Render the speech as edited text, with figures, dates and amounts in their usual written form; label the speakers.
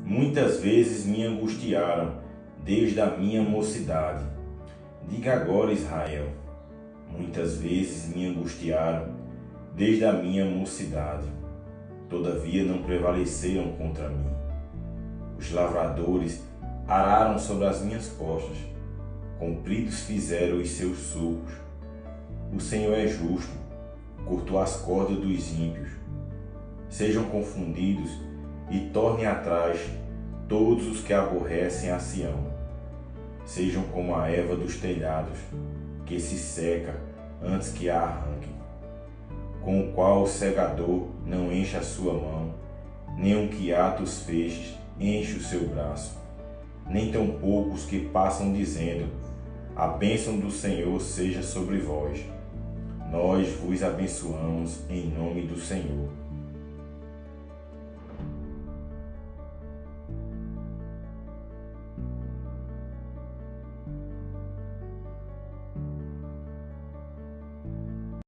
Speaker 1: Muitas vezes me angustiaram desde a minha mocidade. Diga agora, Israel. Muitas vezes me angustiaram desde a minha mocidade. Todavia não prevaleceram contra mim. Os lavradores araram sobre as minhas costas. Compridos fizeram os seus sulcos. O Senhor é justo, cortou as cordas dos ímpios. Sejam confundidos e tornem atrás todos os que aborrecem a Sião. Sejam como a erva dos telhados, que se seca antes que a arranquem, com o qual o segador não enche a sua mão, nem um que ata os feixes enche o seu braço, nem tampouco os que passam dizendo: a bênção do Senhor seja sobre vós. Nós vos abençoamos em nome do Senhor.